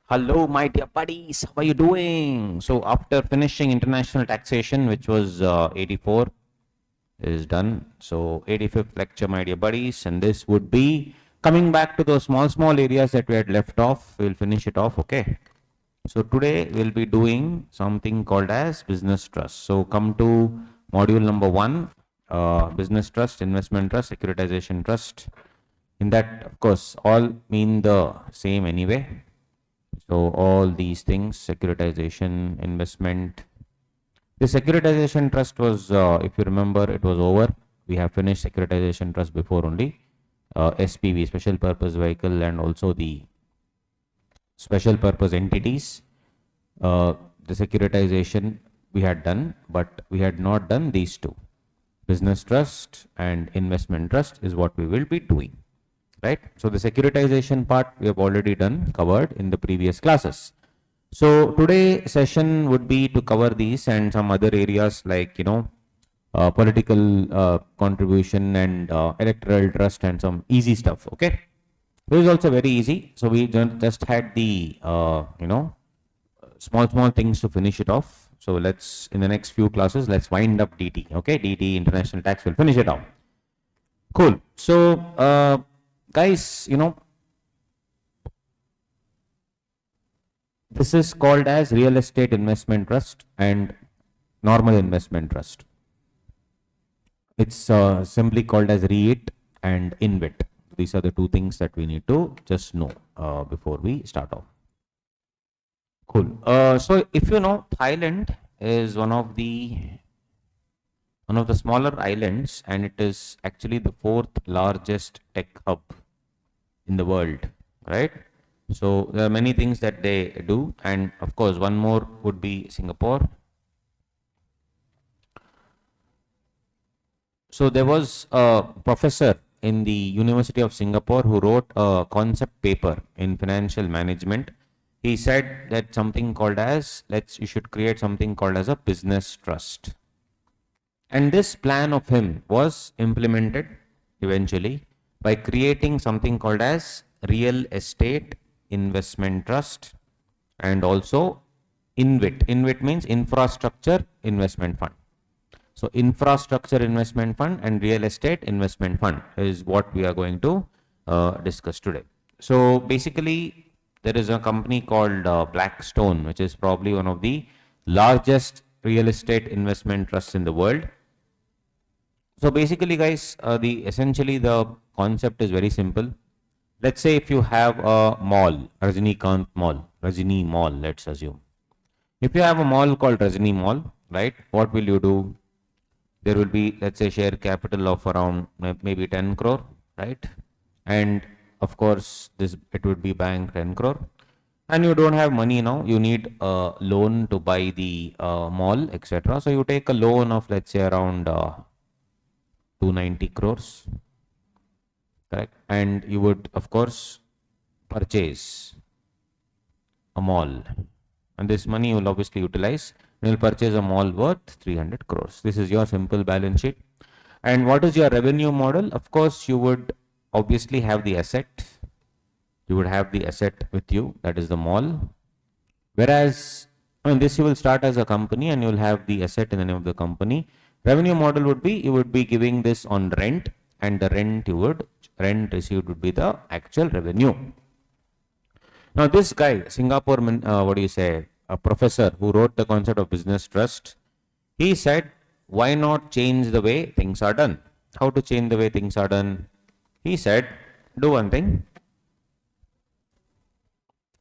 Hello, my dear buddies. How are you doing? So, after finishing international taxation, which was 84, is done. So, 85th lecture, my dear buddies, and this would be coming back to those small areas that we had left off. We'll finish it off, okay? So, today we'll be doing something called as business trust. So, come to module number 1, business trust, investment trust, securitization trust. In that, of course, all mean the same anyway. So all these things, securitization, investment. The securitization trust was, if you remember, it was over. We have finished securitization trust before only. SPV, special purpose vehicle, and also the special purpose entities. The securitization we had done, but we had not done these two. Business trust and investment trust is what we will be doing. Right? So the securitization part we have already done, covered in the previous classes. So today session would be to cover these and some other areas like, political contribution and electoral trust and some easy stuff. Okay. This is also very easy. So we just had the, small things to finish it off. So let's, in the next few classes, let's wind up DT. Okay. DT, international tax, will finish it off. Cool. So, guys, this is called as real estate investment trust and normal investment trust. It's simply called as REIT and InvIT. These are the two things that we need to just know before we start off. Cool. So if you know, Thailand is one of the smaller islands, and it is actually the 4th largest tech hub in the world, right? So there are many things that they do, and of course one more would be Singapore. So there was a professor in the University of Singapore who wrote a concept paper in financial management. He said that something called as, you should create something called as a business trust. And this plan of him was implemented eventually by creating something called as real estate investment trust and also InvIT. InvIT means infrastructure investment fund. So infrastructure investment fund and real estate investment fund is what we are going to discuss today. So basically there is a company called Blackstone, which is probably one of the largest real estate investment trusts in the world. So basically guys, essentially the concept is very simple. Let's say if you have a mall, Rajinikanth Mall, Rajini Mall, let's assume. If you have a mall called Rajini Mall, right, what will you do? There will be, let's say, share capital of around maybe 10 crore, right? And of course, it would be bank 10 crore. And you don't have money now, you need a loan to buy the mall, etc. So you take a loan of, let's say, around 290 crores. Correct. And you would, of course, purchase a mall. And this money you will obviously utilize. You will purchase a mall worth 300 crores. This is your simple balance sheet. And what is your revenue model? Of course, you would obviously have the asset. You would have the asset with you, that is the mall. Whereas, this you will start as a company and you will have the asset in the name of the company. Revenue model would be, you would be giving this on rent, and the rent received would be the actual revenue. Now this guy, Singapore, a professor who wrote the concept of business trust, he said, why not change the way things are done? How to change the way things are done? He said, do one thing.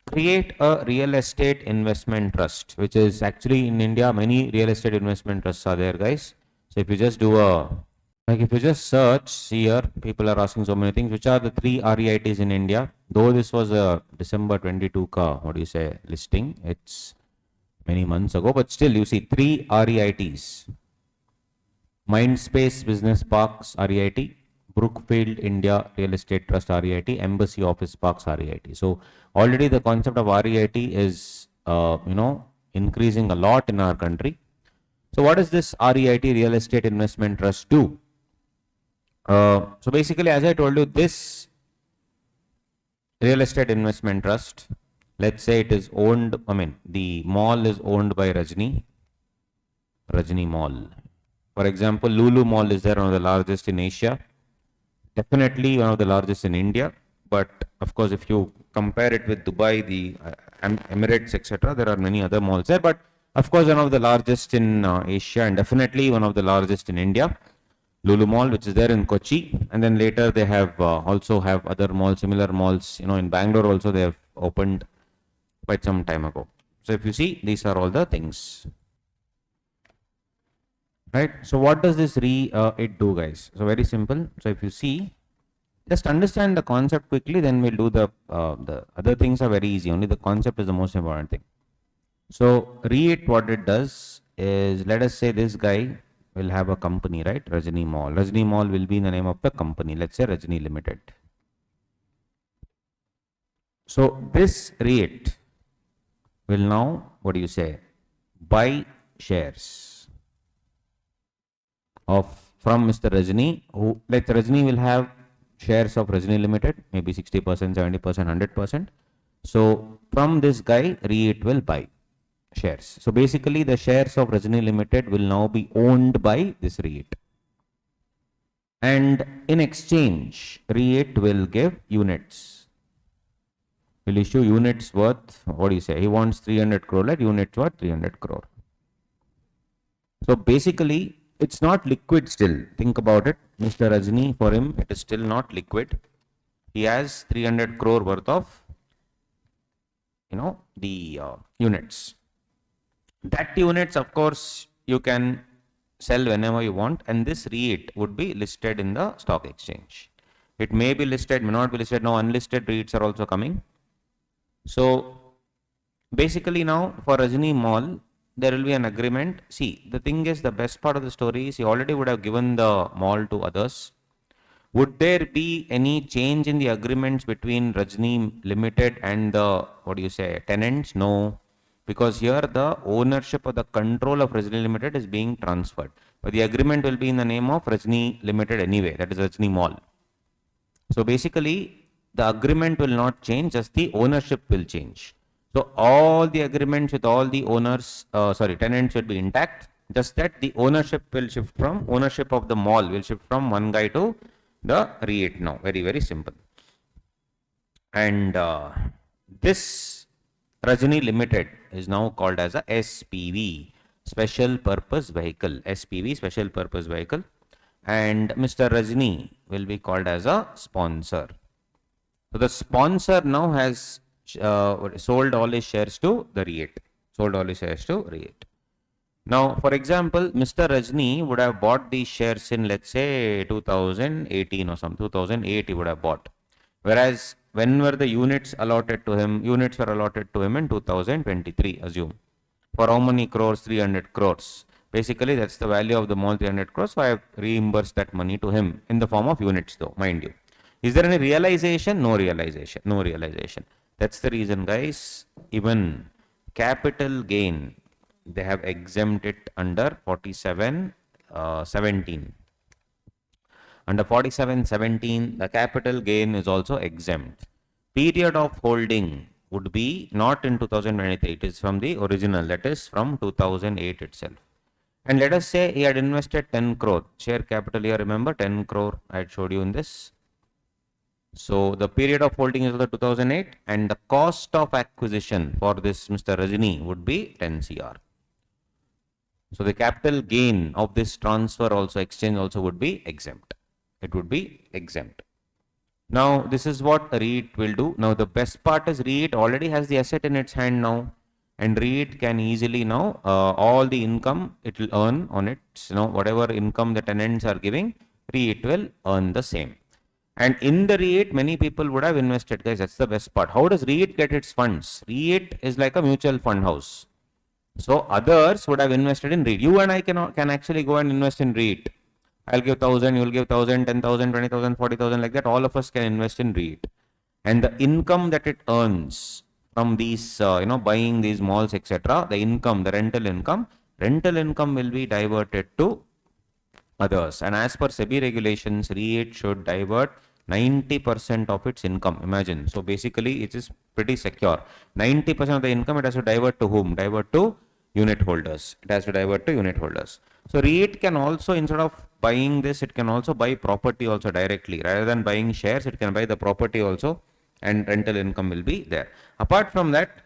Create a real estate investment trust, which is actually in India, many real estate investment trusts are there, guys. So if you just do if you just search here, people are asking so many things, which are the 3 REITs in India. Though this was a December 22 listing, it's many months ago, but still you see 3 REITs. Mindspace Business Parks REIT, Brookfield India Real Estate Trust REIT, Embassy Office Parks REIT. So already the concept of REIT is, increasing a lot in our country. So what does this REIT, Real Estate Investment Trust, do? So basically, as I told you, this real estate investment trust Let's say it is owned, I mean, the mall is owned by Rajni Mall. For example, Lulu Mall is there, one of the largest in Asia. Definitely one of the largest in India. But of course, if you compare it with Dubai, the Emirates, etc., there are many other malls there. But of course, one of the largest in Asia and definitely one of the largest in India. Lulu Mall, which is there in Kochi, and then later they have also have other malls, similar malls. In Bangalore also they have opened quite some time ago. So if you see, these are all the things, right? So what does this it do, guys? So very simple. So if you see, just understand the concept quickly, then we'll do the other things are very easy. Only the concept is the most important thing. So REIT, what it does is, let us say this guy will have a company, right? Rajni Mall. Rajni Mall will be in the name of the company. Let's say Rajni Limited. So this REIT will now, what do you say, buy shares from Mr. Rajni, who, like Rajni will have shares of Rajni Limited, maybe 60%, 70%, 100%. So from this guy, REIT will buy shares. So basically the shares of Rajni Limited will now be owned by this REIT. And in exchange, REIT will give units. Will issue units worth, what do you say? He wants 300 crore, like units worth 300 crore. So basically, it's not liquid still. Think about it. Mr. Rajni, for him, it is still not liquid. He has 300 crore worth of, the units. That units, of course, you can sell whenever you want, and this REIT would be listed in the stock exchange. It may be listed, may not be listed. Now unlisted REITs are also coming. So basically now for Rajni Mall, there will be an agreement. See, the thing is, the best part of the story is he already would have given the mall to others. Would there be any change in the agreements between Rajni Limited and the, tenants? No, because here the ownership or the control of Rajni Limited is being transferred. But the agreement will be in the name of Rajni Limited anyway, that is Rajni Mall. So basically, the agreement will not change, just the ownership will change. So all the agreements with all the owners, tenants will be intact. Just that the ownership will shift from, ownership of the mall will shift from one guy to the REIT now. Very, very simple. And this Rajni Limited is now called as a SPV, Special Purpose Vehicle. SPV, Special Purpose Vehicle. And Mr. Rajni will be called as a sponsor. So the sponsor now has sold all his shares to the REIT. Sold all his shares to REIT. Now, for example, Mr. Rajni would have bought these shares in, let's say, 2018 or some 2008 he would have bought. Whereas, when were the units allotted to him? Units were allotted to him in 2023, assume. For how many crores? 300 crores. Basically, that's the value of the mall, 300 crores. So I have reimbursed that money to him in the form of units, though, mind you. Is there any realization? No realization. No realization. That's the reason, guys. Even capital gain, they have exempted under 47(17). Under 47(17), the capital gain is also exempt. Period of holding would be not in 2023. It is from the original, that is from 2008 itself. And let us say he had invested 10 crore. Share capital here, remember 10 crore I had showed you in this. So the period of holding is the 2008 and the cost of acquisition for this Mr. Rajni would be 10 CR. So the capital gain of this transfer also, exchange also would be exempt. It would be exempt. Now this is what REIT will do. Now the best part is REIT already has the asset in its hand now, and REIT can easily now all the income it will earn on it. Whatever income the tenants are giving, REIT will earn the same. And in the REIT, many people would have invested, guys. That's the best part. How does REIT get its funds? REIT is like a mutual fund house. So others would have invested in REIT. You and I can actually go and invest in REIT. I'll give 1,000, you'll give 1,000, 10,000, 20,000, 40,000, like that. All of us can invest in REIT. And the income that it earns from these, buying these malls, etc., the income, the rental income will be diverted to others. And as per SEBI regulations, REIT should divert 90% of its income. Imagine. So basically, it is pretty secure. 90% of the income it has to divert to whom? Divert to unit holders. It has to divert to unit holders. So REIT can also, instead of buying this, it can also buy property also directly. Rather than buying shares, it can buy the property also, and rental income will be there. Apart from that,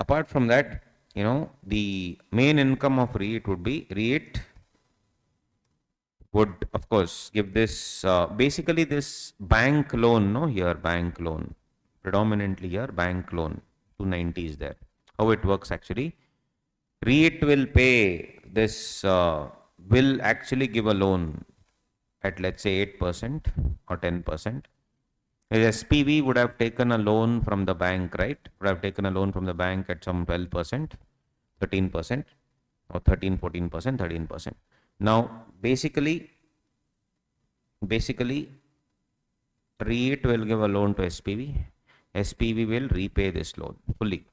the main income of REIT would be REIT would of course give this basically this bank loan, no, here bank loan, predominantly here bank loan, 290 is there. How it works actually, REIT will pay this, will actually give a loan at, let's say, 8% or 10%. SPV would have taken a loan from the bank, right? Would have taken a loan from the bank at some 12%, 13%, or 13, 14%, 13%. Now, basically, REIT will give a loan to SPV. SPV will repay this loan fully,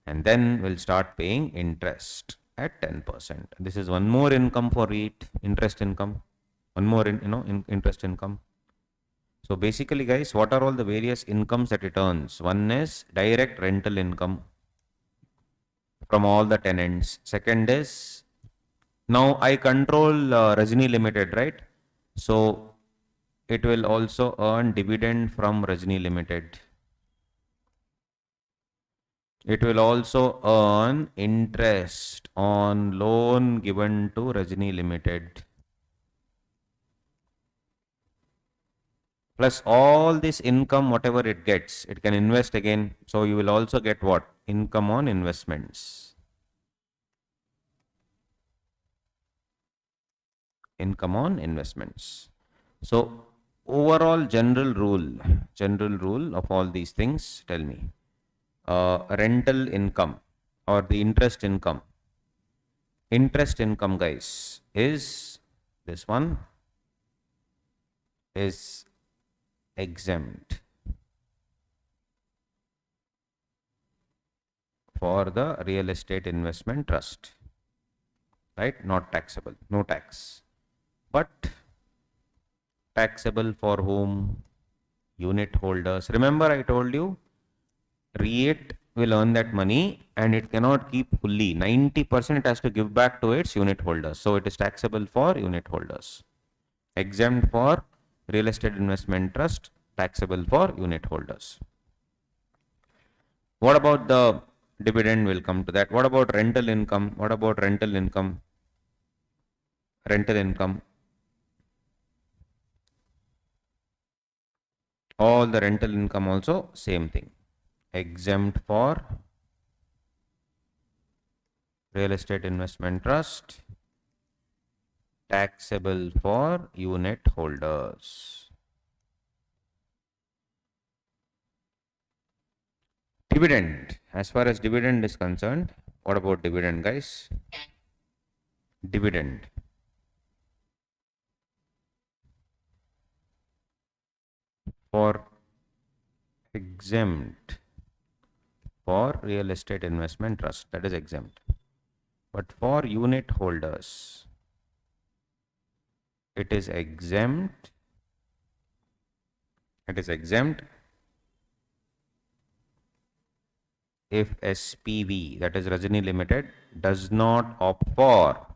and then will start paying interest at 10%. This is one more income for REIT, interest income. One more, interest income. So basically, guys, what are all the various incomes that it earns? One is direct rental income from all the tenants. Second is, now I control Rajni Limited, right? So it will also earn dividend from Rajni Limited. It will also earn interest on loan given to Rajni Limited. Plus all this income, whatever it gets, it can invest again. So you will also get what? Income on investments. Income on investments. So overall general rule of all these things, tell me. Rental income or the interest income. Interest income, guys, is this one is exempt for the real estate investment trust, right? Not taxable, no tax, but taxable for whom? Unit holders. Remember, I told you REIT will earn that money and it cannot keep fully. 90% it has to give back to its unit holders. So it is taxable for unit holders. Exempt for real estate investment trust, taxable for unit holders. What about the dividend? Will come to that. What about rental income? What about rental income? Rental income. All the rental income also same thing. Exempt for real estate investment trust, taxable for unit holders. Dividend. As far as dividend is concerned, what about dividend, guys? Dividend. For exempt for real estate investment trust, that is exempt. But for unit holders, it is exempt. It is exempt if SPV, that is Rajani Limited, does not opt for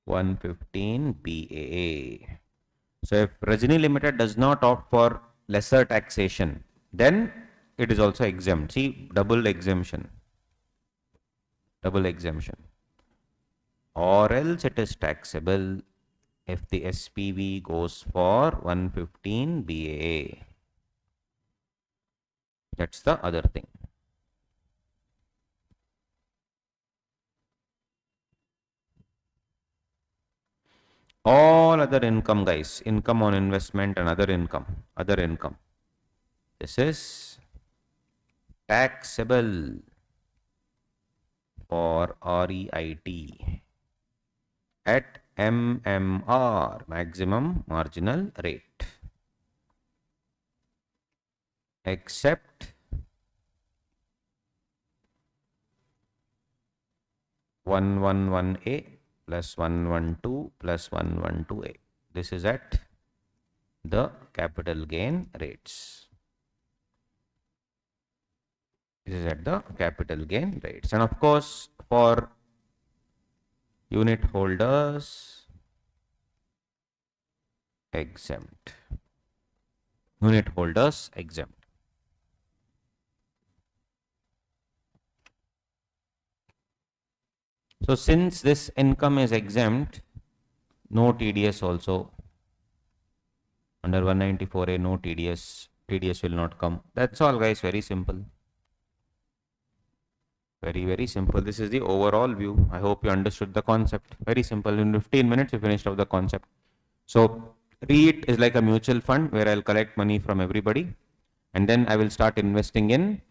(115) BAA. So if Rajani Limited does not opt for lesser taxation, then it is also exempt. See, double exemption. Double exemption. Or else it is taxable if the SPV goes for 115 BAA. That's the other thing. All other income, guys, income on investment and other income. This is taxable for REIT at MMR, maximum marginal rate, except 111A plus 112 plus 112A. This is at the capital gain rates. This is at the capital gain rates. And of course, for unit holders, exempt. Unit holders exempt. So since this income is exempt, no TDS also. Under 194A, no TDS. TDS will not come. That's all, guys. Very simple. Very, very simple. This is the overall view. I hope you understood the concept. Very simple. In 15 minutes, you finished off the concept. So REIT is like a mutual fund where I'll collect money from everybody. And then I will start investing in,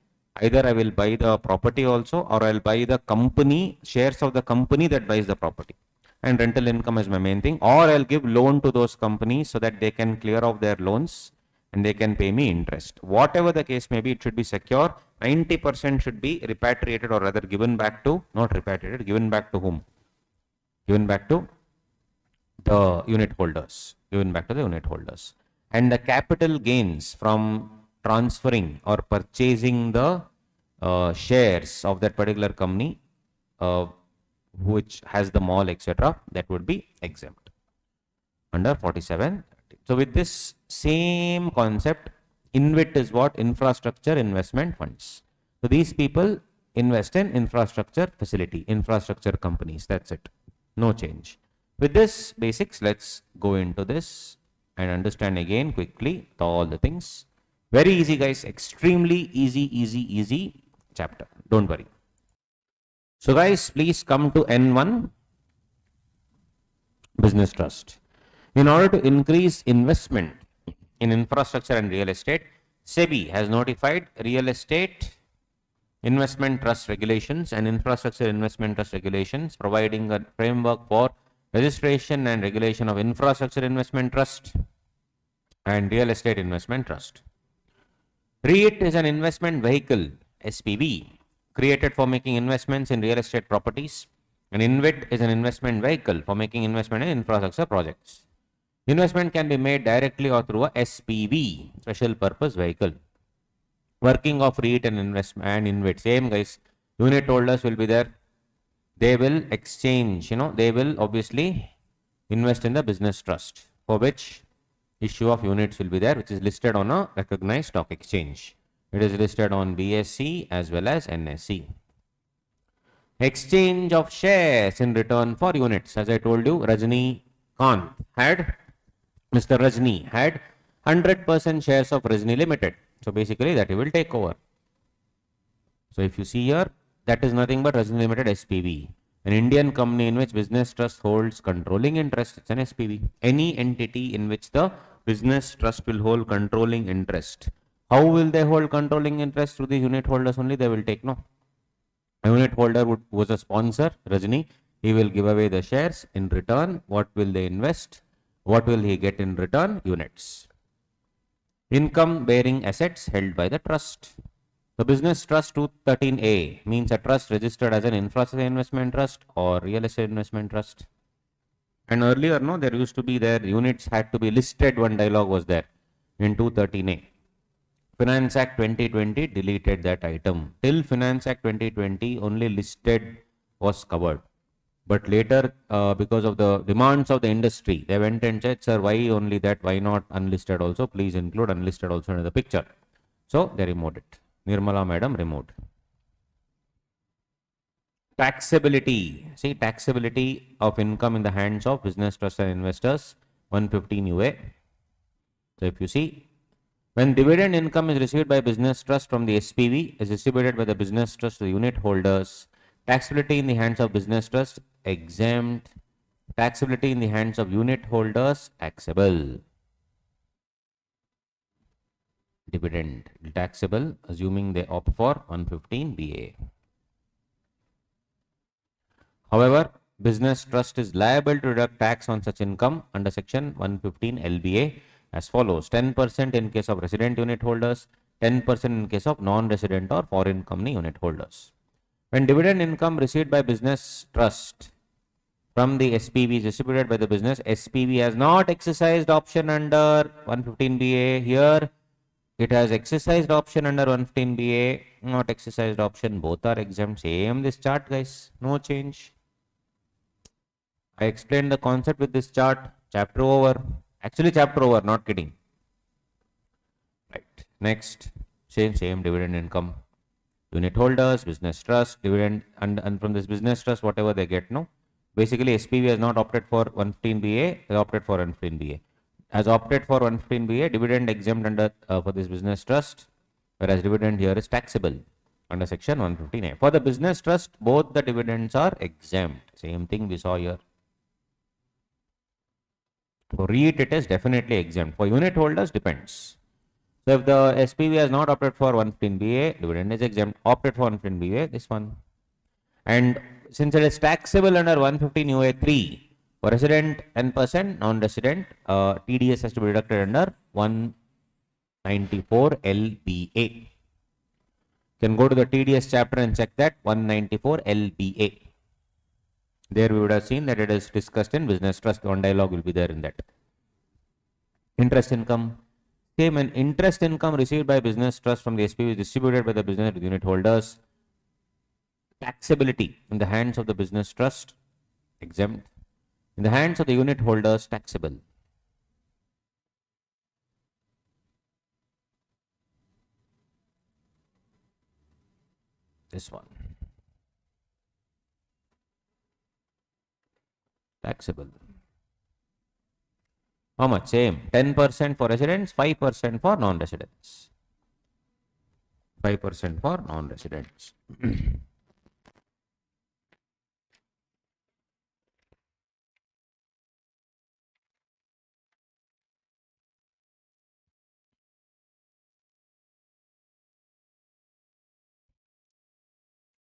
either I will buy the property also, or I'll buy the company, shares of the company that buys the property. And rental income is my main thing. Or I'll give loan to those companies so that they can clear off their loans and they can pay me interest. Whatever the case may be, it should be secure. 90% should be repatriated, or rather given back to, not repatriated, given back to whom? Given back to the unit holders. Given back to the unit holders. And the capital gains from transferring or purchasing the shares of that particular company, which has the mall, etc., that would be exempt under 47. So with this same concept, InvIT is what? Infrastructure investment funds. So these people invest in infrastructure facility, infrastructure companies. That's it. No change. With this basics, let's go into this and understand again quickly all the things. Very easy, guys. Extremely easy chapter. Don't worry. So guys, please come to N1, business trust. In order to increase investment in infrastructure and real estate, SEBI has notified real estate investment trust regulations and infrastructure investment trust regulations, providing a framework for registration and regulation of infrastructure investment trust and real estate investment trust. REIT is an investment vehicle, SPV, created for making investments in real estate properties. And InvIT is an investment vehicle for making investment in infrastructure projects. Investment can be made directly or through a SPV, special purpose vehicle. Working of REIT and investment and InvIT, same guys. Unit holders will be there. They will exchange, they will obviously invest in the business trust, for which issue of units will be there, which is listed on a recognized stock exchange. It is listed on BSE as well as NSE. Exchange of shares in return for units. As I told you, Mr. Rajni had 100% shares of Rajni Limited. So basically that he will take over. So if you see here, that is nothing but Rajni Limited SPV. An Indian company in which business trust holds controlling interest, it's an SPV. Any entity in which the business trust will hold controlling interest. How will they hold controlling interest? Through the unit holders only they will take, no? A unit holder was a sponsor, Rajni. He will give away the shares. In return, what will they invest? What will he get in return? Units. Income bearing assets held by the trust. The business trust 213A means a trust registered as an infrastructure investment trust or real estate investment trust. And earlier, no, there used to be their units had to be listed. One dialogue was there in 213A. Finance Act 2020 deleted that item. Till Finance Act 2020, only listed was covered. But later, because of the demands of the industry, they went and said, sir, why only that? Why not unlisted also? Please include unlisted also in the picture. So they removed it. Nirmala madam removed. Taxability. See, taxability of income in the hands of business trusts and investors, 115 UA. So if you see, when dividend income is received by business trust from the SPV, is distributed by the business trust to the unit holders. Taxability in the hands of business trust, exempt. Taxability in the hands of unit holders, taxable. Dividend, taxable, assuming they opt for 115 BA. However, business trust is liable to deduct tax on such income under section 115 LBA as follows: 10% in case of resident unit holders, 10% in case of non-resident or foreign company unit holders. When dividend income received by business trust from the SPV is distributed by the business. SPV has not exercised option under 115BA. Here it has exercised option under 115BA, not exercised option. Both are exempt. Same this chart, guys. No change. I explained the concept with this chart. Chapter over. Actually, chapter over, not kidding. Right. Next, same dividend income. Unit holders, business trust, dividend, and from this business trust, whatever they get, no. Basically, SPV has not opted for 115BA, they opted for 115BA. Has opted for 115BA, dividend exempt under for this business trust, whereas dividend here is taxable under section 115A. For the business trust, both the dividends are exempt. Same thing we saw here. For REIT, it is definitely exempt. For unit holders, depends. So if the SPV has not opted for 115BA, dividend is exempt. Opted for 115BA, this one. And since it is taxable under 115 UA3, for resident 10%, non-resident, TDS has to be deducted under 194 LBA. You can go to the TDS chapter and check that 194 LBA. There we would have seen that it is discussed in business trust. One dialogue will be there in that. Interest income. Same, and interest income received by business trust from the SPV is distributed by the business unit holders. Taxability in the hands of the business trust, exempt. In the hands of the unit holders, taxable. This one. Taxable. How much? Same. 10% for residents, 5% for non-residents. 5% for non-residents.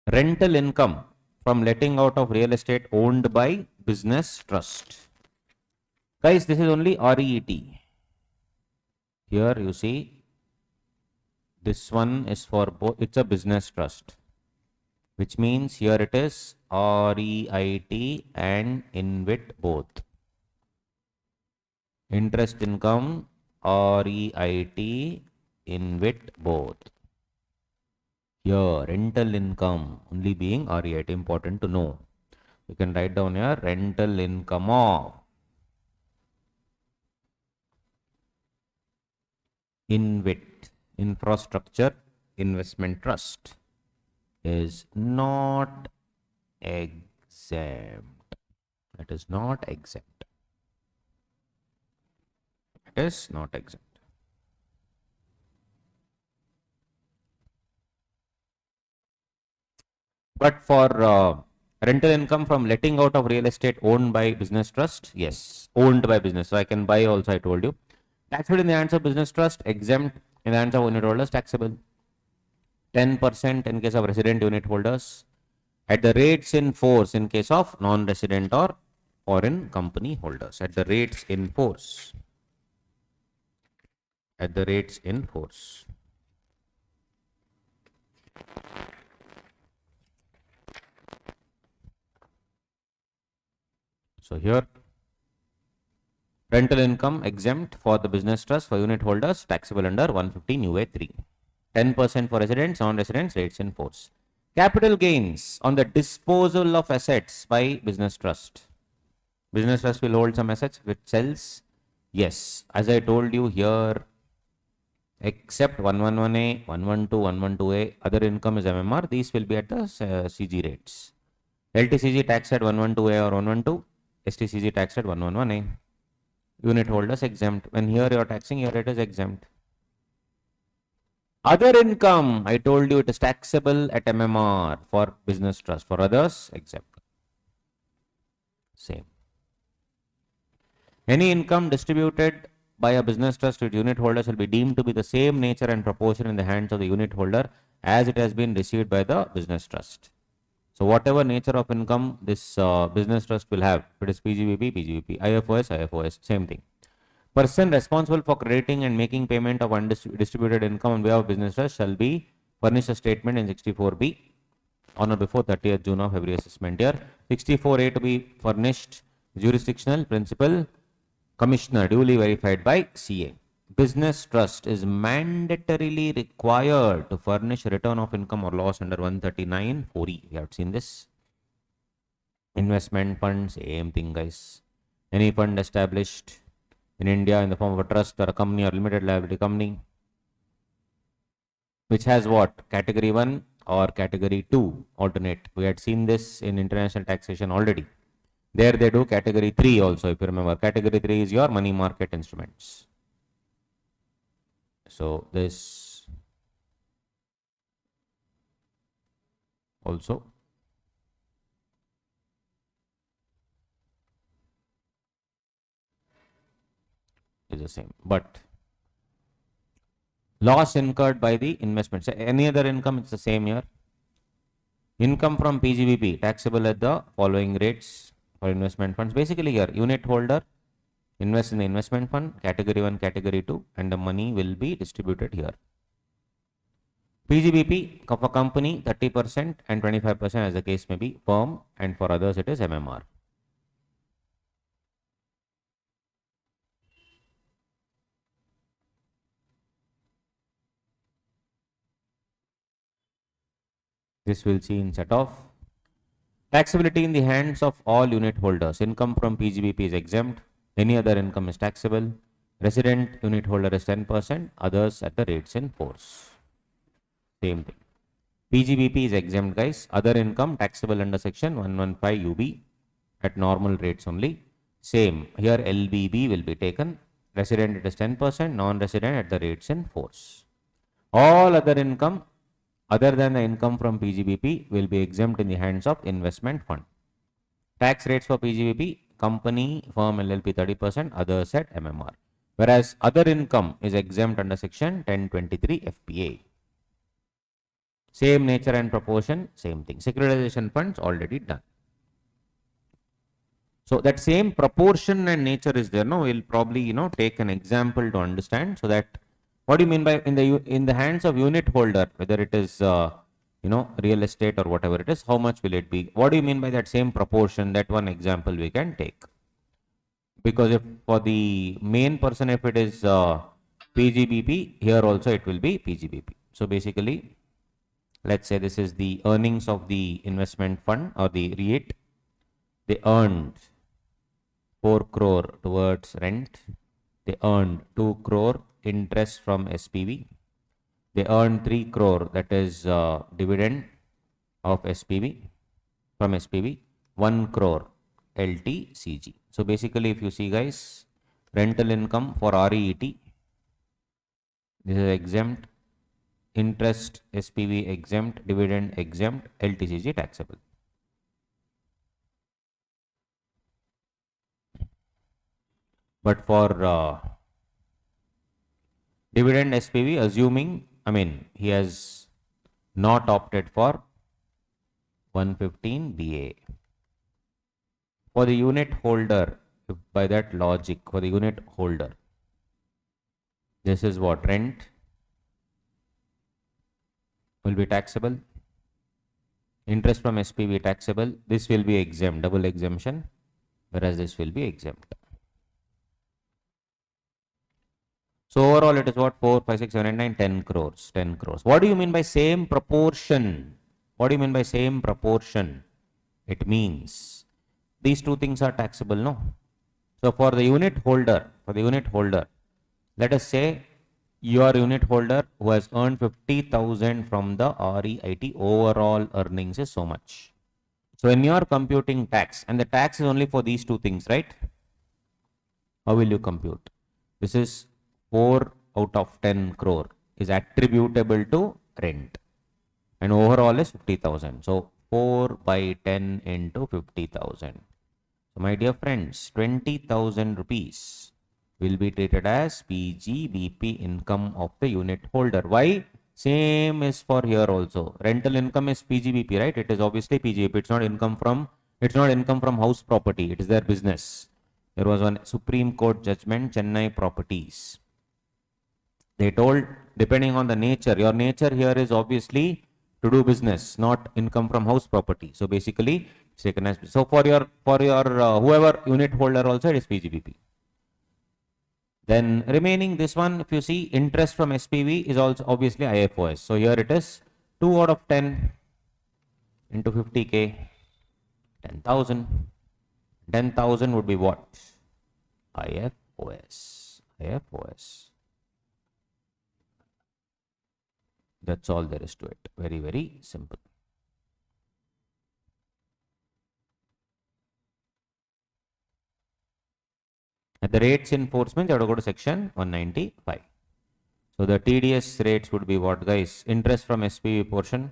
Rental income from letting out of real estate owned by business trust. Guys, this is only REET. Here you see, this one is for both, it's a business trust, which means here it is REIT and InvIT both. Interest income, REIT, InvIT both. Here, rental income only being REIT, important to know. You can write down here rental income of InvIT, Infrastructure Investment Trust, is not exempt. It is not exempt. It is not exempt. But for rental income from letting out of real estate owned by business trust, yes, owned by business. So I can buy also, I told you. Taxable in the hands of business trust, exempt in the hands of unit holders, taxable. 10% in case of resident unit holders. At the rates in force in case of non-resident or foreign company holders. At the rates in force. At the rates in force. So here, rental income exempt for the business trust, for unit holders, taxable under 115 UA3. 10% for residents, non-residents, rates in force. Capital gains on the disposal of assets by business trust. Business trust will hold some assets which sells. Yes, as I told you here, except 111A, 112, 112A, other income is MMR, these will be at the CG rates. LTCG tax at 112A or 112, STCG tax at 111A. Unit holders exempt. When here you are taxing, here it is exempt. Other income, I told you it is taxable at MMR for business trust. For others, exempt. Same. Any income distributed by a business trust to unit holders will be deemed to be the same nature and proportion in the hands of the unit holder as it has been received by the business trust. So whatever nature of income this business trust will have, if it is PGBP, PGBP, IFOS, IFOS, same thing. Person responsible for crediting and making payment of undistributed income on behalf of business trust shall be furnished a statement in 64B. on or before 30th June of every assessment year. 64A to be furnished jurisdictional principal commissioner duly verified by CA. Business trust is mandatorily required to furnish return of income or loss under 139 4E. We have seen this. Investment funds, same thing, guys. Any fund established in India in the form of a trust or a company or limited liability company, which has what? Category 1 or category 2 alternate. We had seen this in international taxation already. There they do category 3 also, if you remember. Category 3 is your money market instruments. So this also is the same. But loss incurred by the investment. So any other income, it's the same here. Income from PGBP taxable at the following rates for investment funds. Basically here, unit holder invest in the investment fund, category 1, category 2, and the money will be distributed here. PGBP for company 30% and 25% as the case may be, firm, and for others it is MMR. This we'll see in set off. Taxability in the hands of all unit holders. Income from PGBP is exempt. Any other income is taxable. Resident unit holder is 10%. Others at the rates in force. Same thing. PGBP is exempt, guys. Other income taxable under section 115 UB at normal rates only. Same. Here LBB will be taken. Resident it is 10%. Non-resident at the rates in force. All other income other than the income from PGBP will be exempt in the hands of investment fund. Tax rates for PGBP, company, firm, LLP 30%, others at MMR. Whereas other income is exempt under section 1023 FPA. Same nature and proportion, same thing. Securitization funds already done. So that same proportion and nature is there. No, we'll probably take an example to understand. So that what do you mean by in the hands of unit holder, whether it is real estate or whatever it is, how much will it be? What do you mean by that same proportion? That one example we can take. Because if for the main person, if it is PGBP, here also it will be PGBP. So basically, let's say this is the earnings of the investment fund or the REIT. They earned 4 crore towards rent. They earned 2 crore interest from SPV. They earned 3 crore, that is dividend of SPV, from SPV, 1 crore LTCG. So basically, if you see, guys, rental income for REIT, this is exempt, interest SPV exempt, dividend exempt, LTCG taxable. But for dividend SPV, assuming, he has not opted for 115 BA. For the unit holder, by that logic, for the unit holder, this is what? Rent will be taxable. Interest from SPV taxable. This will be exempt, double exemption, whereas this will be exempt. So overall it is what? 4, 5, 6, 7, 8, 9, 10 crores. 10 crores. What do you mean by same proportion? What do you mean by same proportion? It means these two things are taxable, no? So for the unit holder, let us say your unit holder who has earned 50,000 from the REIT, overall earnings is so much. So when you are computing tax, and the tax is only for these two things, right? How will you compute? This is 4 out of 10 crore is attributable to rent, and overall is 50,000. So 4 by 10 into 50,000. So my dear friends, 20,000 rupees will be treated as PGBP income of the unit holder. Why? Same is for here also. Rental income is PGBP, right? It is obviously PGBP. It's not income from house property. It is their business. There was one Supreme Court judgment, Chennai Properties. They told, depending on the nature, your nature here is obviously to do business, not income from house property. So basically, it's taken as, so for your whoever unit holder also it is PGBP. Then remaining this one, if you see, interest from SPV is also obviously IFOS. So here it is 2 out of 10 into 50K, 10,000. 10,000 would be what? IFOS. IFOS. That's all there is to it. Very, very simple. At the rates enforcement, you have to go to section 195. So the TDS rates would be what, guys? Interest from SPV portion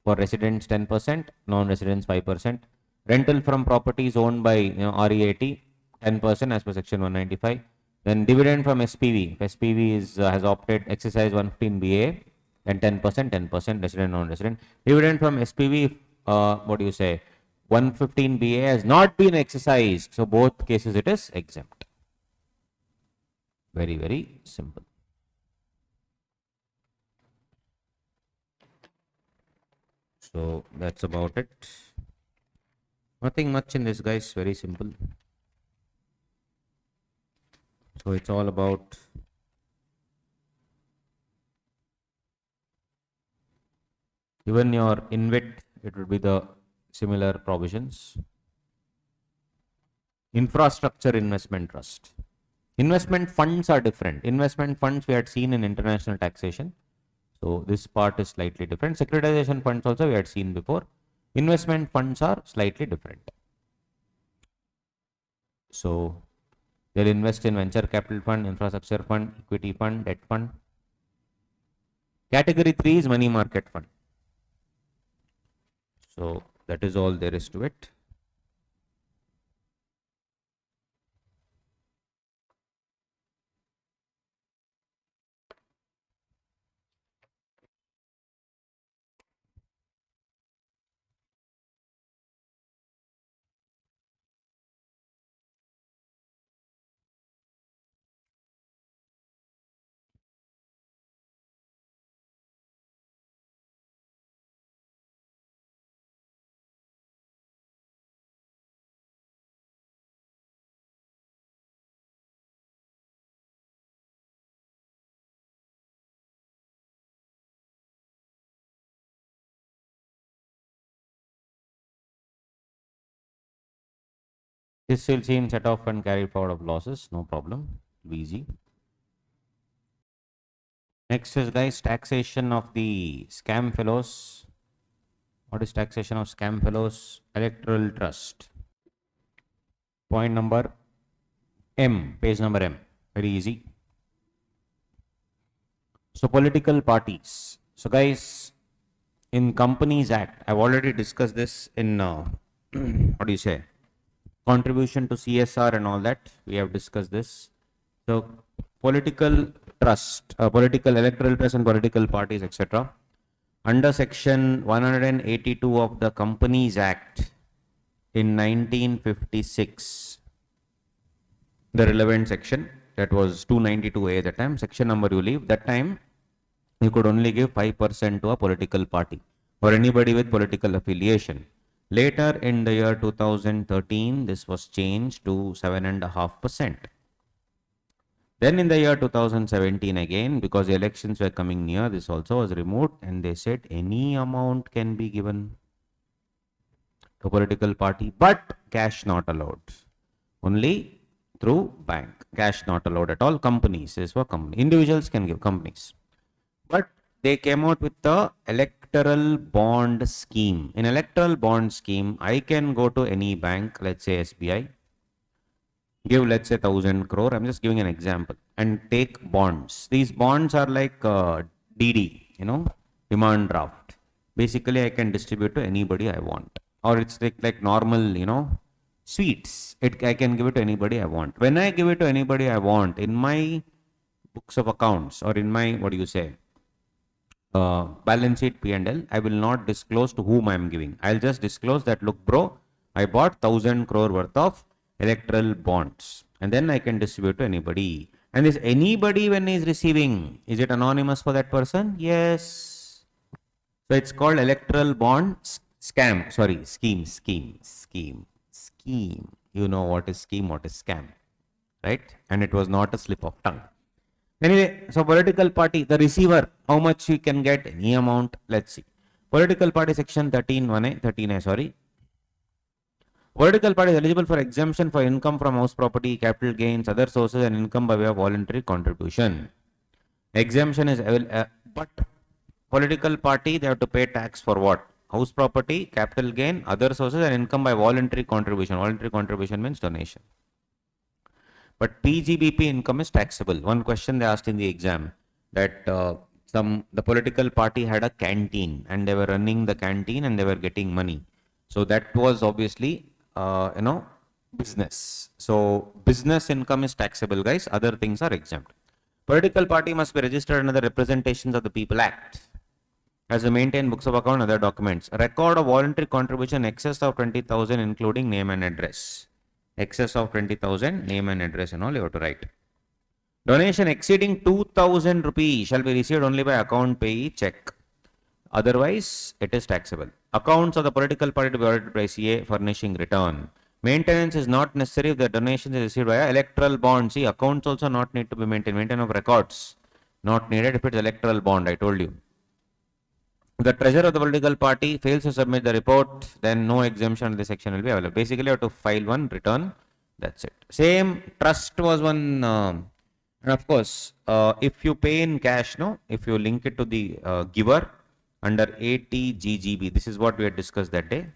for residents 10%, non-residents 5%. Rental from properties owned by REAT 10% as per section 195. Then dividend from SPV. If SPV has opted exercise 115BA, then 10%, resident, non-resident. Dividend from SPV, what do you say? 115BA has not been exercised. So both cases it is exempt. Very, very simple. So that's about it. Nothing much in this, guys. Very simple. So it's all about even your InvIT, it would be the similar provisions. Infrastructure investment trust. Investment funds are different. Investment funds we had seen in international taxation. So this part is slightly different. Securitization funds also we had seen before. Investment funds are slightly different. So they'll invest in venture capital fund, infrastructure fund, equity fund, debt fund. Category 3 is money market fund. So that is all there is to it. This will seem set off and carry forward of losses, no problem, easy. Next is, guys, taxation of the scam fellows. What is taxation of scam fellows? Electoral trust. Point number M, page number M, very easy. So political parties. So guys, in Companies Act, I've already discussed this in, what do you say? Contribution to CSR and all that. We have discussed this. So political trust, political electoral trust and political parties, etc. Under section 182 of the Companies Act in 1956, the relevant section, that was 292A at the time, section number you leave, that time you could only give 5% to a political party or anybody with political affiliation. Later in the year 2013, this was changed to 7.5%. Then in the year 2017 again, because the elections were coming near, this also was removed and they said any amount can be given to a political party, but cash not allowed. Only through bank. Cash not allowed at all. Companies is for company. Individuals can give, companies. But they came out with the electoral bond scheme. In electoral bond scheme, I can go to any bank, let's say SBI, give let's say 1,000 crore. I'm just giving an example and take bonds. These bonds are like DD, demand draft. Basically, I can distribute to anybody I want, or it's like normal, sweets. I can give it to anybody I want. When I give it to anybody I want, in my books of accounts or in my, what do you say, balance sheet P&L, I will not disclose to whom I am giving. I'll just disclose that, look, bro, I bought 1,000 crore worth of electoral bonds, and then I can distribute to anybody. And this anybody, when he is receiving, is it anonymous for that person? Yes. So it's called electoral bond scam. Sorry, scheme. You know what is scheme, what is scam, right? And it was not a slip of tongue. Anyway, so political party, the receiver, how much you can get, any amount, let's see. Political party section 13A, sorry. Political party is eligible for exemption for income from house property, capital gains, other sources and income by way of voluntary contribution. Exemption is, but political party, they have to pay tax for what? House property, capital gain, other sources and income by voluntary contribution. Voluntary contribution means donation. But PGBP income is taxable. One question they asked in the exam that the political party had a canteen and they were running the canteen and they were getting money. So that was obviously business. So business income is taxable, guys. Other things are exempt. Political party must be registered under the Representations of the People Act. Has to maintain books of account and other documents. A record of voluntary contribution excess of 20,000 including name and address. Excess of 20,000, name and address and all you have to write. Donation exceeding 2,000 rupees shall be received only by account payee check. Otherwise, it is taxable. Accounts of the political party to be audited by CA furnishing return. Maintenance is not necessary if the donation is received via electoral bond. See, accounts also not need to be maintained. Maintenance of records not needed if it's electoral bond, I told you. If the treasurer of the political party fails to submit the report, then no exemption in this section will be available. Basically, you have to file one return. That's it. Same trust was one, and of course, if you pay in cash, if you link it to the giver under 80GGB, this is what we had discussed that day.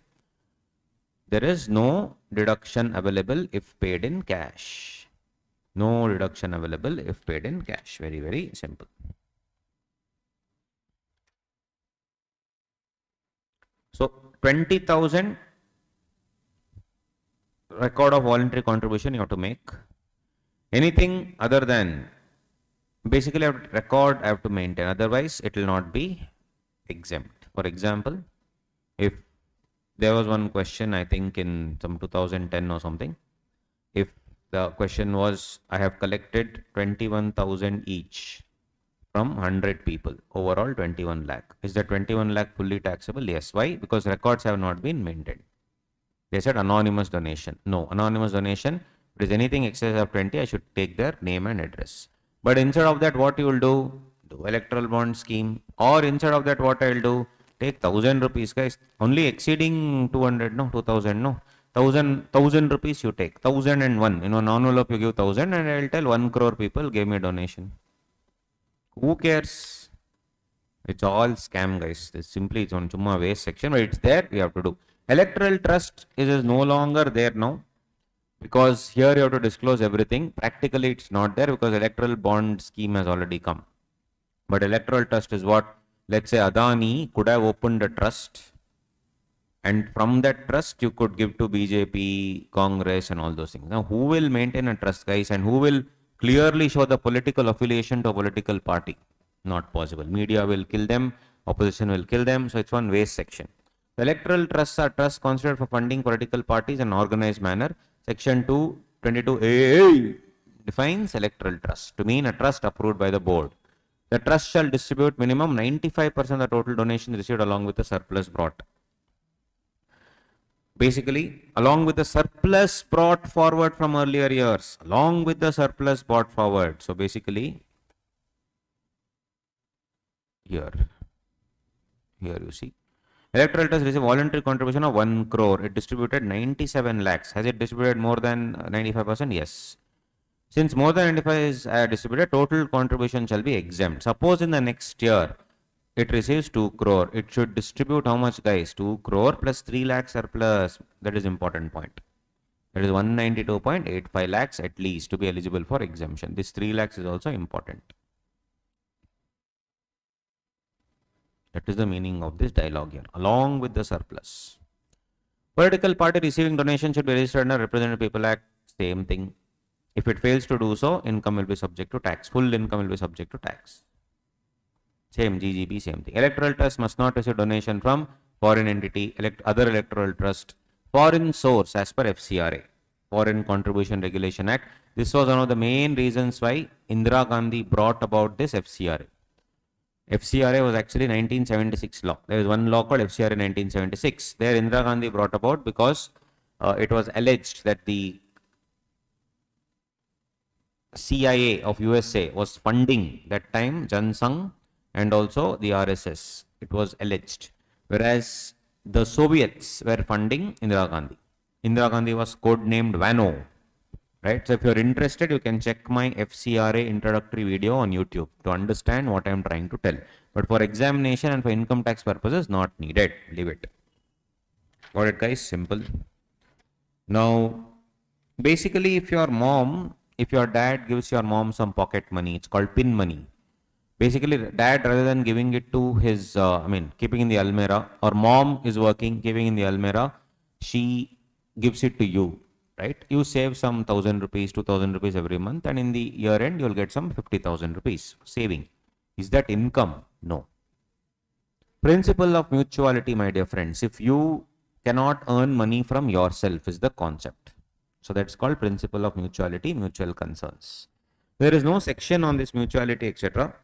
There is no deduction available if paid in cash. No deduction available if paid in cash. Very, very simple. So 20,000 record of voluntary contribution you have to make. Anything other than, basically I have to record, I have to maintain. Otherwise, it will not be exempt. For example, if there was one question, I think in some 2010 or something, if the question was, I have collected 21,000 each from 100 people, overall 21 lakh. Is that 21 lakh fully taxable? Yes. Why? Because records have not been maintained. They said anonymous donation. No, anonymous donation, if it is anything excess of 20, I should take their name and address. But instead of that, what you will do electoral bond scheme, or instead of that, what I will do, take 1,000 rupees, guys. Only exceeding 200, no, 2,000, no. 1,000 rupees you take. 1,001. In an envelope you give 1,000 and I will tell 1 crore people gave me a donation. Who cares? It's all scam, guys. It's on Chumma waste section, but it's there, we have to do. Electoral trust is no longer there now, because here you have to disclose everything. Practically, it's not there because electoral bond scheme has already come. But electoral trust is what, let's say Adani could have opened a trust, and from that trust you could give to BJP, Congress and all those things. Now, who will maintain a trust, guys, and who will clearly show the political affiliation to a political party? Not possible. Media will kill them, opposition will kill them, so it's one waste section. The electoral trusts are trusts considered for funding political parties in an organized manner. Section 222A defines electoral trust to mean a trust approved by the board. The trust shall distribute minimum 95% of the total donations received along with the surplus brought. Basically, along with the surplus brought forward from earlier years, along with the surplus brought forward. So basically, here you see, electoral trust received voluntary contribution of 1 crore. It distributed 97 lakhs. Has it distributed more than 95%? Yes. Since more than 95 is distributed, total contribution shall be exempt. Suppose in the next year, it receives 2 crore. It should distribute how much, guys? 2 crore plus 3 lakh surplus. That is important point. That is 192.85 lakhs at least to be eligible for exemption. This 3 lakhs is also important. That is the meaning of this dialogue here, along with the surplus. Political party receiving donation should be registered under Representative People Act. Same thing. If it fails to do so, income will be subject to tax. Full income will be subject to tax. Same GGB, same thing. Electoral trust must not receive donation from foreign entity, other electoral trust, foreign source as per FCRA, Foreign Contribution Regulation Act. This was one of the main reasons why Indira Gandhi brought about this FCRA. FCRA was actually 1976 law. There is one law called FCRA 1976. There Indira Gandhi brought about because it was alleged that the CIA of USA was funding that time Jan Sangh and also the RSS. It was alleged. Whereas the Soviets were funding Indira Gandhi. Indira Gandhi was codenamed Vano. Right? So if you're interested, you can check my FCRA introductory video on YouTube to understand what I'm trying to tell. But for examination and for income tax purposes, not needed. Leave it. Got it, guys? Simple. Now, basically, if your dad gives your mom some pocket money, it's called pin money. Basically, dad, rather than giving it to his, keeping in the almirah, or mom is working, giving in the almirah, she gives it to you, right? You save some 1,000 rupees, 2,000 rupees every month, and in the year end, you'll get some 50,000 rupees saving. Is that income? No. Principle of mutuality, my dear friends. If you cannot earn money from yourself, is the concept. So that's called principle of mutuality, mutual concerns. There is no section on this mutuality, etc.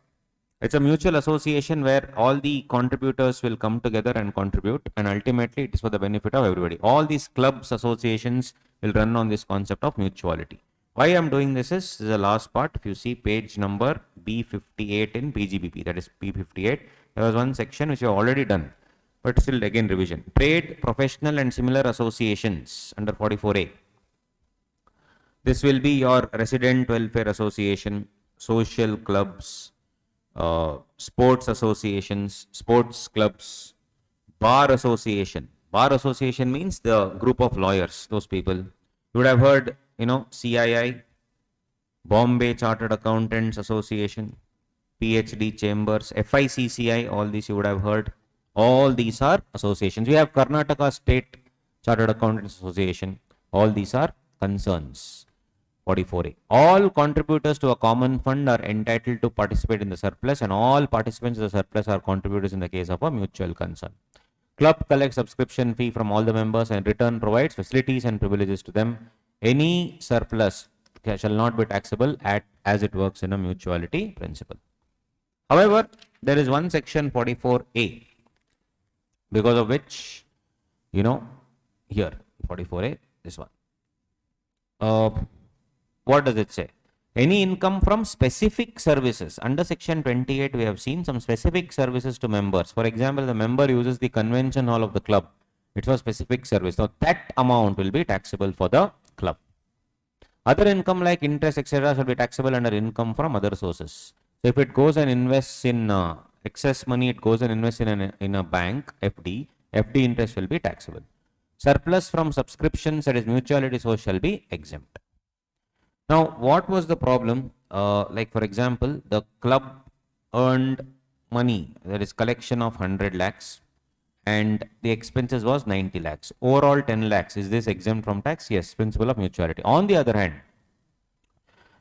It's a mutual association where all the contributors will come together and contribute, and ultimately it is for the benefit of everybody. All these clubs, associations will run on this concept of mutuality. Why I am doing this is the last part. If you see page number B58 in PGBP, that is P58, there was one section which you have already done, but still again revision. Trade, professional and similar associations under 44A. This will be your resident welfare association, social clubs, sports associations, sports clubs, bar association. Bar association means the group of lawyers, those people. You would have heard, CII, Bombay Chartered Accountants Association, PhD chambers, FICCI, all these you would have heard. All these are associations. We have Karnataka State Chartered Accountants Association. All these are concerns. 44A. All contributors to a common fund are entitled to participate in the surplus, and all participants in the surplus are contributors in the case of a mutual concern. Club collects subscription fee from all the members and in return provides facilities and privileges to them. Any surplus shall not be taxable as it works in a mutuality principle. However, there is one section 44A, because of which, here 44A, this one. What does it say? Any income from specific services. Under section 28, we have seen some specific services to members. For example, the member uses the convention hall of the club. It's a specific service. Now, that amount will be taxable for the club. Other income like interest, etc. shall be taxable under income from other sources. So, if it goes and invests in excess money, it goes and invests in a bank, FD interest will be taxable. Surplus from subscriptions, that is mutuality source, shall be exempt. Now, what was the problem? Like for example, the club earned money, that is collection of 100 lakhs, and the expenses was 90 lakhs. Overall 10 lakhs. Is this exempt from tax? Yes, principle of mutuality. On the other hand,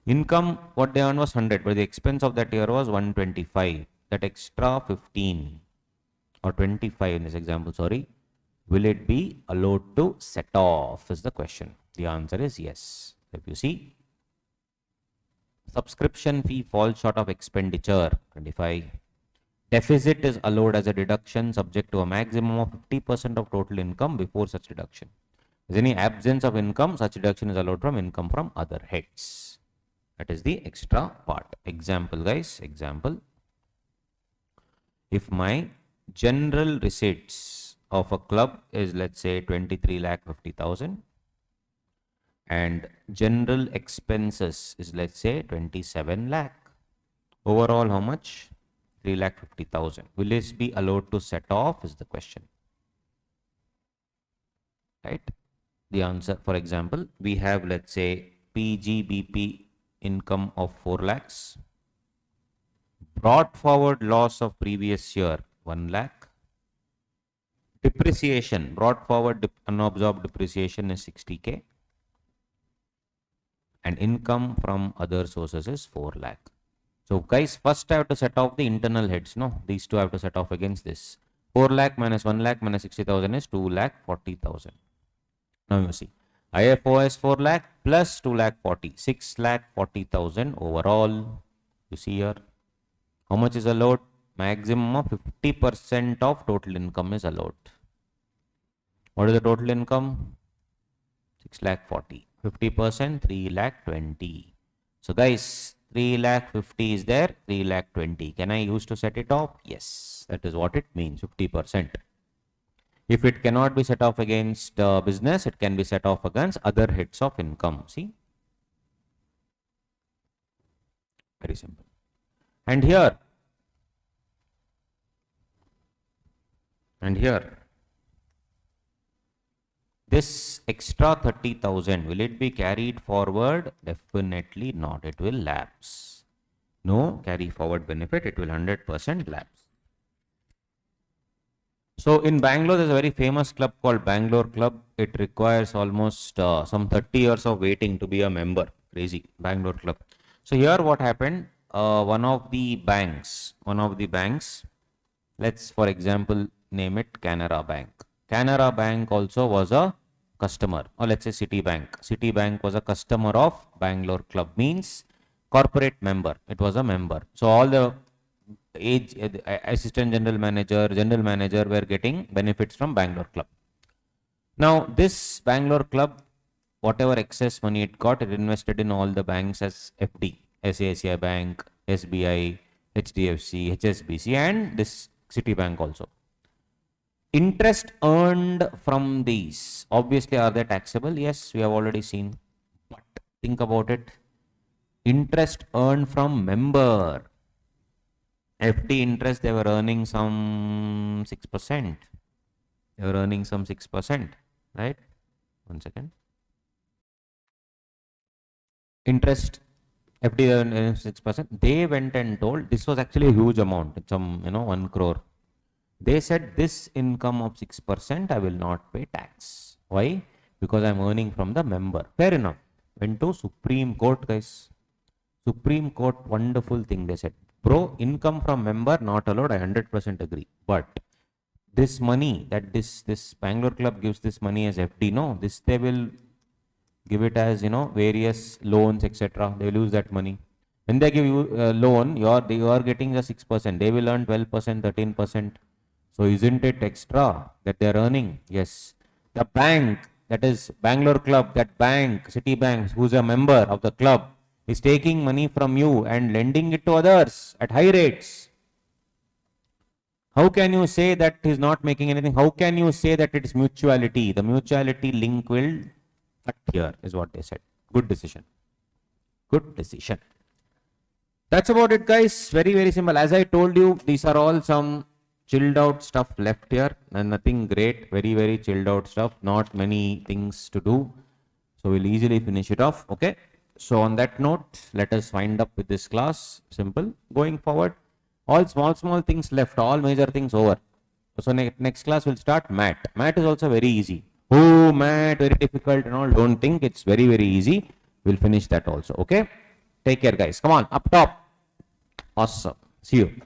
income, what they earned was 100, but the expense of that year was 125. That extra 15 or 25 in this example, sorry, will it be allowed to set off is the question. The answer is yes. If you see, subscription fee falls short of expenditure, 25. Deficit is allowed as a deduction subject to a maximum of 50% of total income before such deduction. If there is any absence of income, such deduction is allowed from income from other heads. That is the extra part. Example, guys, example. If my general receipts of a club is, let's say, 23,50,000, and general expenses is, let's say, 27 lakh. Overall, how much? 3,50,000. Will this be allowed to set off is the question. Right? The answer, for example, we have, let's say, PGBP income of 4 lakhs. Brought forward loss of previous year, 1 lakh. Depreciation, brought forward unabsorbed depreciation is 60K. And income from other sources is 4 lakh. So guys, first I have to set off the internal heads. No, these two I have to set off against this. 4 lakh minus 1 lakh minus 60,000 is 2 lakh 40,000. Now you see, IFOS 4 lakh plus 2 lakh 40, 6 lakh 40,000 overall. You see here, how much is allowed? Maximum of 50% of total income is allowed. What is the total income? 6 lakh 40. 50%, 3 lakh 20. So guys, 3 lakh 50 is there, 3 lakh 20. Can I use to set it off? Yes, that is what it means, 50%. If it cannot be set off against business, it can be set off against other heads of income. See? Very simple. And here, this extra 30,000, will it be carried forward? Definitely not. It will lapse. No carry forward benefit. It will 100% lapse. So in Bangalore, there's a very famous club called Bangalore Club. It requires almost some 30 years of waiting to be a member. Crazy. Bangalore Club. So here what happened? One of the banks, let's for example name it Canara Bank. Canara Bank also was a customer, or let's say Citibank. Citibank was a customer of Bangalore Club, means corporate member. It was a member. So all the assistant general manager were getting benefits from Bangalore Club. Now this Bangalore Club, whatever excess money it got, it invested in all the banks as FD. ICAI Bank, SBI, HDFC, HSBC, and this Citibank also. Interest earned from these, obviously, are they taxable? Yes, we have already seen. But think about it. Interest earned from member. FD interest, they were earning some 6%. They were earning some 6%, right? 1 second. Interest, FD earned 6%. They went and told, this was actually a huge amount, some, 1 crore. They said this income of 6%, I will not pay tax. Why? Because I'm earning from the member. Fair enough. Went to Supreme Court, guys. Supreme Court, wonderful thing they said. Bro, income from member not allowed, I 100% agree. But this money that this Bangalore Club gives this money as FD, no, this they will give it as, various loans, etc. They will use that money. When they give you a loan, you are getting the 6%. They will earn 12%, 13%. So isn't it extra that they are earning? Yes. The bank, that is Bangalore Club, that bank, Citibank, who's a member of the club, is taking money from you and lending it to others at high rates. How can you say that he's not making anything? How can you say that it is mutuality? The mutuality link will cut here, is what they said. Good decision. Good decision. That's about it, guys. Very, very simple. As I told you, these are all some chilled out stuff left here, and nothing great. Very, very chilled out stuff. Not many things to do. So we'll easily finish it off. Okay. So on that note, let us wind up with this class. Simple. Going forward, all small things left. All major things over. So next class we'll start math. Math is also very easy. Oh, math, very difficult and all. Don't think, it's very, very easy. We'll finish that also. Okay. Take care, guys. Come on, up top. Awesome. See you.